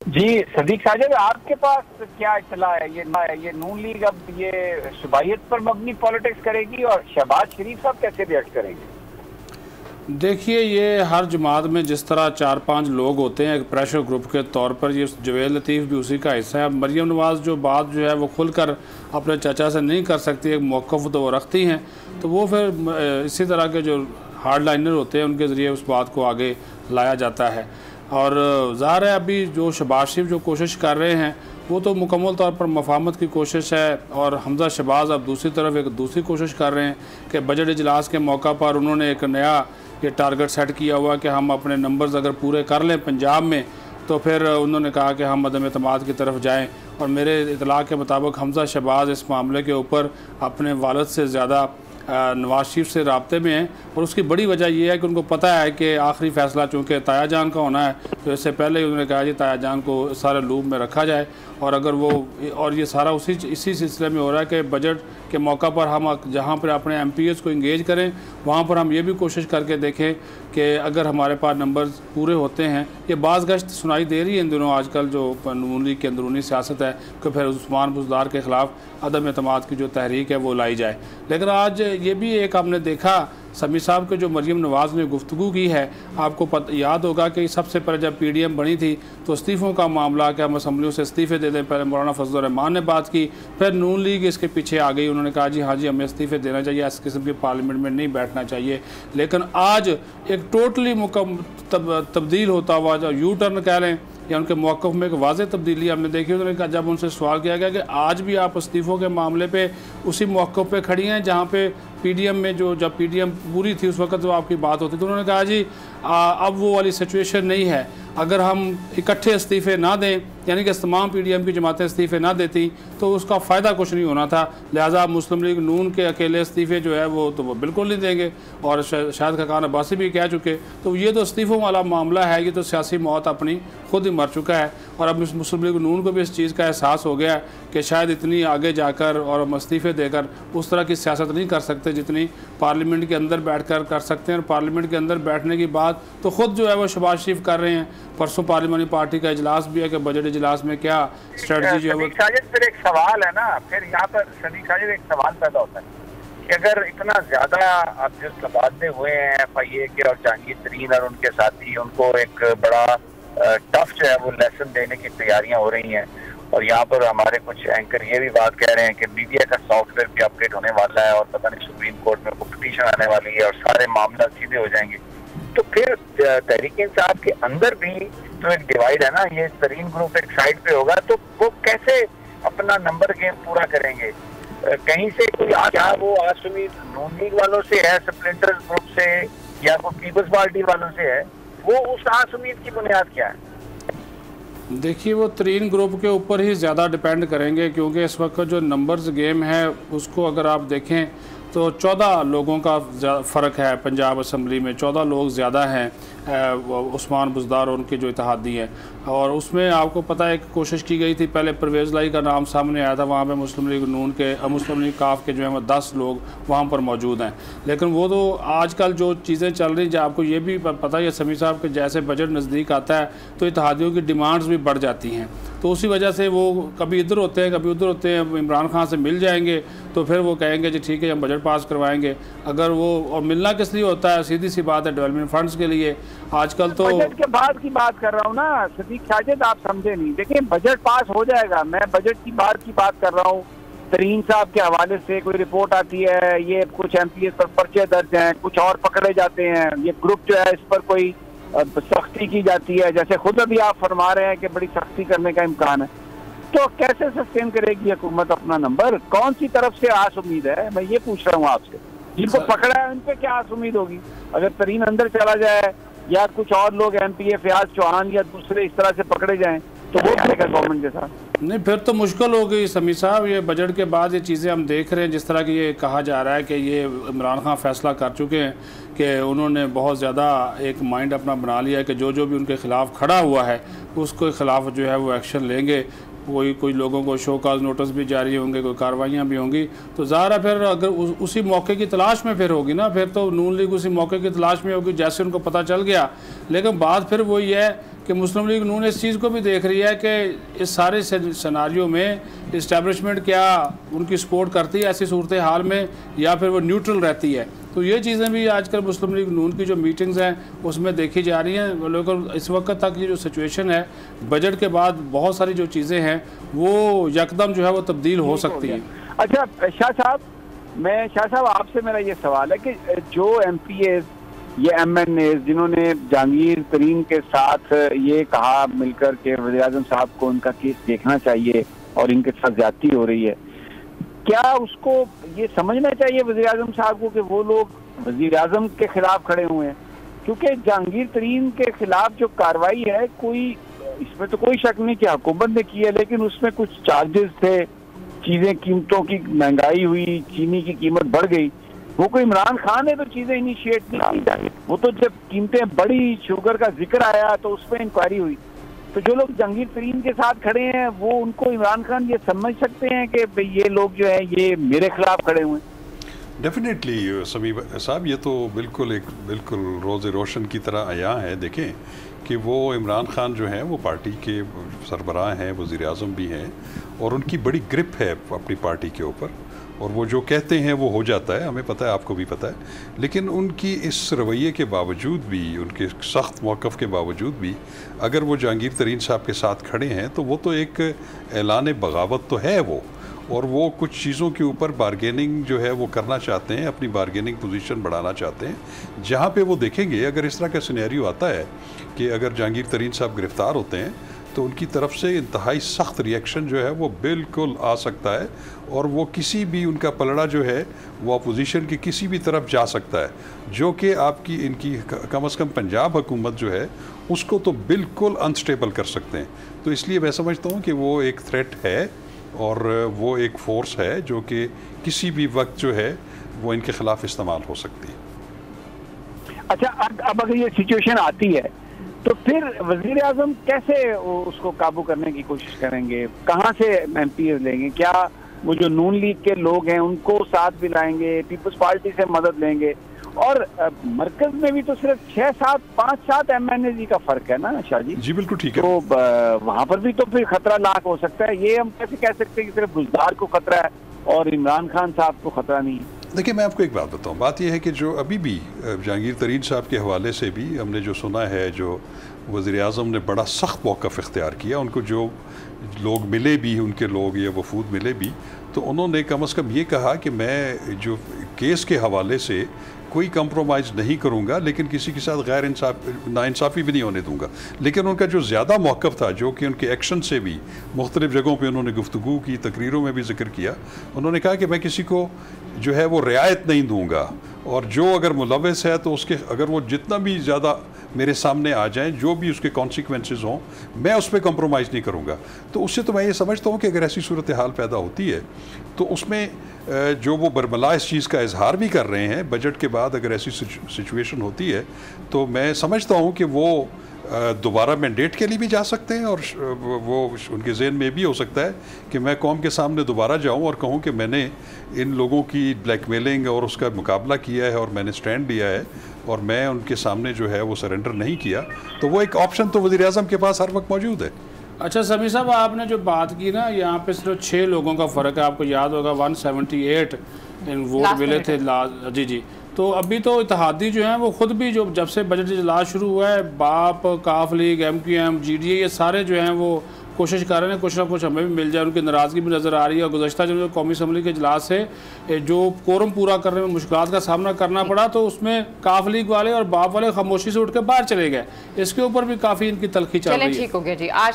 जी सदीक साजिद, आपके पास क्या इतला है? ये नून लीग अब ये शुबायत पर मबनी पॉलिटिक्स करेगी और शहबाज शरीफ साहब कैसे रिएक्ट करेंगे? देखिए, ये हर जमात में जिस तरह 4-5 लोग होते हैं एक प्रेशर ग्रुप के तौर पर, ये जवेद लतीफ़ भी उसी का हिस्सा है। मरीम नवाज़ जो बात जो है वो खुलकर अपने चाचा से नहीं कर सकती, एक मौक़िफ़ तो वो रखती हैं, तो वो फिर इसी तरह के जो हार्ड लाइनर होते हैं उनके ज़रिए उस बात को आगे लाया जाता है। और ज़ाहिर है अभी जो शहबाज शरीफ जो कोशिश कर रहे हैं वो तो मुकम्मल तौर पर मफाहमत की कोशिश है, और हमज़ा शहबाज अब दूसरी तरफ एक दूसरी कोशिश कर रहे हैं कि बजट इजलास के मौका पर उन्होंने एक नया ये टारगेट सेट किया हुआ कि हम अपने नंबर्स अगर पूरे कर लें पंजाब में, तो फिर उन्होंने कहा कि हम अदम एतमाद की तरफ जाएं। और मेरे इतला के मुताबिक हमज़ा शहबाज इस मामले के ऊपर अपने वालिद से ज़्यादा नवाज शरीफ से राब्ते में हैं, और उसकी बड़ी वजह यह है कि उनको पता है कि आखिरी फ़ैसला चूँकि ताया जान का होना है, तो इससे पहले ही उन्होंने कहा जी ताया जान को सारे लूप में रखा जाए। और अगर वो और ये सारा इसी सिलसिले में हो रहा है कि बजट के मौका पर हम जहाँ पर अपने MPs को इंगेज करें, वहाँ पर हम ये भी कोशिश करके देखें कि अगर हमारे पास नंबर्स पूरे होते हैं। ये बाज़ गश्त सुनाई दे रही है इन दिनों आजकल जो नून लीग की अंदरूनी सियासत है कि फिर उस्मान बुज़दार के ख़िलाफ़ अदम एतमाद की जो तहरीक है वो लाई जाए। लेकिन आज ये भी एक हमने देखा समी साहब के जो मरीम नवाज़ ने गुफ्तगू की है, आपको याद होगा कि सबसे पहले जब PDM बनी थी तो इस्तीफ़ों का मामला कि हम असम्बलियों से इस्तीफ़े दे दें, पहले मौलाना फजल रहमान ने बात की, फिर नून लीग इसके पीछे आ गई, उन्होंने कहा जी हाँ जी हमें इस्तीफ़े देना चाहिए, इस किस्म की पार्लियामेंट में नहीं बैठना चाहिए। लेकिन आज एक टोटली तब्दील होता हुआ जो यू टर्न कह लें या उनके मौक़िफ़ में एक वाज़ेह तब्दीली हमने देखी। उन्होंने कहा, जब उनसे सवाल किया गया कि आज भी आप इस्तीफ़ों के मामले पे उसी मौक़िफ़ पे खड़ी हैं जहाँ पे PDM में जब PDM पूरी थी उस वक्त जो आपकी बात होती, तो उन्होंने कहा जी अब वो वाली सिचुएशन नहीं है। अगर हम इकट्ठे इस्तीफ़े ना दें, यानी कि तमाम PDM की जमातें इस्तीफ़े ना देती तो उसका फ़ायदा कुछ नहीं होना था, लिहाजा मुस्लिम लीग नून के अकेले इस्तीफ़े जो है वो तो वो बिल्कुल नहीं देंगे। और शाहिद खाकान अब्बासी भी कह चुके, तो ये तो इस्तीफ़ों वाला मामला है, ये तो सियासी मौत अपनी खुद ही मर चुका है। और अब मुस्लिम लीग नून को भी इस चीज़ का एहसास हो गया है कि शायद इतनी आगे जाकर और हम इस्तीफ़े देकर उस तरह की सियासत नहीं कर सकते जितनी पार्लियामेंट के अंदर बैठकर कर सकते हैं। और पार्लियामेंट के अंदर बैठने की बात तो ख़ुद जो है वो शहबाज शरीफ कर रहे हैं। परसों पार्लियामानी पार्टी का इजलास भी है कि बजट इजलास में क्या स्ट्रेटजी जो है वो। फिर एक सवाल है ना, फिर यहाँ पर सदीक साजिद एक सवाल पैदा होता है कि अगर इतना ज़्यादा अब जो तबादले हुए हैं FIA के और जहांगीर तरीन और उनके साथी, उनको एक बड़ा टफ जो है वो लेसन देने की तैयारियां हो रही हैं। और यहाँ पर हमारे कुछ एंकर ये भी बात कह रहे हैं कि मीडिया का सॉफ्टवेयर भी अपडेट होने वाला है और पता नहीं सुप्रीम कोर्ट में कोई पिटीशन आने वाली है और सारे मामला सीधे हो जाएंगे। तो फिर तहरीक इंसाफ के अंदर भी तो एक डिवाइड है ना, ये तरीन ग्रुप एक साइड पे होगा, तो वो कैसे अपना नंबर गेम पूरा करेंगे? कहीं से कोई क्या वो आज उम्मीद नून लीग वालों से है, स्प्लिंटर ग्रुप से, या कोई पीपल्स पार्टी वालों से है? वो उस आस उम्मीद की बुनियाद क्या है? देखिए, वो तरीन ग्रुप के ऊपर ही ज़्यादा डिपेंड करेंगे, क्योंकि इस वक्त जो नंबर्स गेम है उसको अगर आप देखें तो 14 लोगों का फ़र्क है पंजाब असम्बली में, 14 लोग ज़्यादा हैं उस्मान बुज़दार और उनके जो इत्तेहादी हैं। और उसमें आपको पता है कि कोशिश की गई थी, पहले परवेज़ लाई का नाम सामने आया था, वहाँ पे मुस्लिम लीग नून के मुस्लिम लीग काफ के जो है 10 लोग वहाँ पर मौजूद हैं। लेकिन वो तो आजकल जो चीज़ें चल रही हैं, आपको ये भी पता है समी साहब के जैसे बजट नज़दीक आता है तो इत्तेहादियों की डिमांड्स भी बढ़ जाती हैं, तो उसी वजह से वो कभी इधर होते हैं कभी उधर होते हैं। इमरान खान से मिल जाएंगे तो फिर वो कहेंगे जी ठीक है हम बजट पास करवाएंगे। अगर वो और मिलना किस लिए होता है, सीधी सी बात है, डेवलपमेंट फंड्स के लिए। आजकल तो बजट के बाद की बात कर रहा हूँ ना सदीक साजिद, आप समझे नहीं। देखिए बजट पास हो जाएगा, मैं बजट की बात कर रहा हूँ। तरीन साहब के हवाले से कोई रिपोर्ट आती है, ये कुछ MPs पर पर्चे दर्ज हैं, कुछ और पकड़े जाते हैं, ये ग्रुप जो है इस पर कोई सख्ती की जाती है, जैसे खुद अभी आप फरमा रहे हैं कि बड़ी सख्ती करने का इम्कान है। तो कैसे सस्टेन करेगी हुकूमत अपना नंबर? कौन सी तरफ से आस उम्मीद है, मैं ये पूछ रहा हूँ आपसे। जिनको पकड़ा है उन पे क्या आस उम्मीद होगी? अगर तरीन अंदर चला जाए या कुछ और लोग MP फयाज चौहान या दूसरे इस तरह से पकड़े जाएं तो वो करेगा गवर्नमेंट के साथ? नहीं, फिर तो मुश्किल हो गई समी साहब। ये बजट के बाद ये चीज़ें हम देख रहे हैं, जिस तरह की ये कहा जा रहा है कि ये इमरान खान फैसला कर चुके हैं कि उन्होंने बहुत ज़्यादा एक माइंड अपना बना लिया है कि जो भी उनके ख़िलाफ़ खड़ा हुआ है उसके ख़िलाफ़ जो है वो एक्शन लेंगे। कोई लोगों को शो काज नोटिस भी जारी होंगे, कोई कार्रवाइयाँ भी होंगी। तो ज़ाहिर है फिर अगर उसी मौके की तलाश में फिर होगी ना, फिर तो नून लीग उसी मौके की तलाश में होगी जैसे उनको पता चल गया। लेकिन बात फिर वही है कि मुस्लिम लीग नून इस चीज़ को भी देख रही है कि इस सारे सिनारियों में इस्टेब्लिशमेंट क्या उनकी सपोर्ट करती है ऐसी सूरत हाल में, या फिर वो न्यूट्रल रहती है। तो ये चीज़ें भी आजकल मुस्लिम लीग नून की जो मीटिंग्स हैं उसमें देखी जा रही हैं। लेकिन इस वक्त तक ये जो सिचुएशन है, बजट के बाद बहुत सारी जो चीज़ें हैं वो यकदम जो है वो तब्दील हो सकती हैं। अच्छा शाह साहब आपसे मेरा ये सवाल है कि जो MPAs ये MNAs जिन्होंने जहांगीर तरीन के साथ ये कहा मिलकर के वज़ीर-ए-आज़म साहब को उनका केस देखना चाहिए और इनके साथ ज्यादती हो रही है, क्या उसको ये समझना चाहिए वज़ीर-ए-आज़म साहब को कि वो लोग वज़ीर-ए-आज़म के खिलाफ खड़े हुए हैं? क्योंकि जहांगीर तरीन के खिलाफ जो कार्रवाई है, कोई इसमें तो कोई शक नहीं कि हुकूमत ने की है, लेकिन उसमें कुछ चार्जेस थे, चीजें कीमतों की महंगाई हुई, चीनी की कीमत बढ़ गई। वो कोई इमरान खान ने तो चीजें इनिशिएट नहीं की, वो तो जब कीमतें बढ़ी, शुगर का जिक्र आया तो उस पर इंक्वायरी हुई। तो जो लोग जहांगीर तरीन के साथ खड़े हैं वो उनको इमरान खान ये समझ सकते हैं कि भाई ये लोग जो है ये मेरे खिलाफ खड़े हुए हैं? डेफिनेटली समीर साहब, ये तो बिल्कुल रोज़ रोशन की तरह आया है। देखें कि वो इमरान खान जो हैं वो पार्टी के सरबराह हैं, वज़ीर-ए-आज़म भी हैं, और उनकी बड़ी ग्रिप है अपनी पार्टी के ऊपर, और वो जो कहते हैं वो हो जाता है, हमें पता है, आपको भी पता है। लेकिन उनकी इस रवैये के बावजूद भी, उनके सख्त मौक़िफ़ के बावजूद भी, अगर वो जहांगीर तरीन साहब के साथ खड़े हैं तो वो तो एक ऐलान बगावत तो है वो, और वो कुछ चीज़ों के ऊपर बारगेनिंग जो है वो करना चाहते हैं, अपनी बारगेनिंग पोजीशन बढ़ाना चाहते हैं। जहाँ पे वो देखेंगे अगर इस तरह का सिनेरियो आता है कि अगर जहांगीर तरीन साहब गिरफ़्तार होते हैं तो उनकी तरफ से इंतहाई सख्त रिएक्शन जो है वो बिल्कुल आ सकता है, और वो किसी भी उनका पलड़ा जो है वो अपोजिशन की किसी भी तरफ जा सकता है, जो कि आपकी इनकी कम से कम पंजाब हुकूमत जो है उसको तो बिल्कुल अनस्टेबल कर सकते हैं। तो इसलिए मैं समझता हूँ कि वो एक थ्रेट है और वो एक फ़ोर्स है जो कि किसी भी वक्त जो है वो इनके ख़िलाफ़ इस्तेमाल हो सकती है। अच्छा, अब अगर ये सिचुएशन आती है तो फिर वज़ीर-ए-आज़म कैसे उसको काबू करने की कोशिश करेंगे? कहाँ से MPs लेंगे? क्या वो जो नून लीग के लोग हैं उनको साथ भी लाएंगे, पीपल्स पार्टी से मदद लेंगे? और मरकज में भी तो सिर्फ 5-7 MNAs का फर्क है ना शाह जी? जी बिल्कुल ठीक है। तो वहाँ पर भी तो फिर खतरा लाख हो सकता है। ये हम कैसे कह सकते हैं कि सिर्फ गुलजार को खतरा है और इमरान खान साहब को खतरा नहीं है? देखिए, मैं आपको एक बात बताऊं। बात यह है कि जो अभी भी जहांगीर तरीन साहब के हवाले से भी हमने जो सुना है, जो वज़ीर-ए-आज़म ने बड़ा सख्त मौक़िफ़ इख्तियार किया, उनको जो लोग मिले भी, उनके लोग या वफूद मिले भी, तो उन्होंने कम से कम ये कहा कि मैं जो केस के हवाले से कोई कंप्रोमाइज़ नहीं करूँगा, लेकिन किसी के साथ गैर नाइंसाफ़ी भी नहीं होने दूँगा। लेकिन उनका जो ज़्यादा मौक़िफ़ था, जो कि उनके एक्शन से भी मुख्तलिफ़ जगहों पे उन्होंने गुफ्तगू की, तकरीरों में भी ज़िक्र किया, उन्होंने कहा कि मैं किसी को जो है वो रियायत नहीं दूँगा, और जो अगर मुलव्वस है तो उसके अगर वो जितना भी ज़्यादा मेरे सामने आ जाएं, जो भी उसके कॉन्सिक्वेंसेस हों, मैं उस पर कंप्रोमाइज़ नहीं करूँगा। तो उससे तो मैं ये समझता हूँ कि अगर ऐसी सूरत हाल पैदा होती है तो उसमें जो वो बरमला इस चीज़ का इजहार भी कर रहे हैं, बजट के बाद अगर ऐसी सिचुएशन होती है तो मैं समझता हूँ कि वो दोबारा मैंडेट के लिए भी जा सकते हैं, और वो उनके ज़हन में भी हो सकता है कि मैं कौम के सामने दोबारा जाऊं और कहूं कि मैंने इन लोगों की ब्लैकमेलिंग और उसका मुकाबला किया है और मैंने स्टैंड लिया है और मैं उनके सामने जो है वो सरेंडर नहीं किया। तो वो एक ऑप्शन तो वज़ीर-ए-आज़म के पास हर वक्त मौजूद है। अच्छा समीर साहब, आपने जो बात की ना, यहाँ पे सिर्फ 6 लोगों का फ़र्क है। आपको याद होगा 178 इन वोट मिले थे जी। तो अभी तो इत्तेहादी जो हैं वो खुद भी, जो जब से बजट इजलास शुरू हुआ है, बाप, काफ लीग, MQM, GDA, ये सारे जो हैं वो कोशिश कर रहे हैं कुछ ना कुछ हमें भी मिल जाए। उनकी नाराज़गी भी नज़र आ रही है। और गुज़श्ता जो कौमी असम्बली के इजलास से जो कोरम पूरा करने में मुश्किलात का सामना करना पड़ा, तो उसमें काफ लीग वाले और बाप वाले खामोशी से उठ के बाहर चले गए। इसके ऊपर भी काफ़ी इनकी तलखी चल रही है। ठीक हो गया जी। आज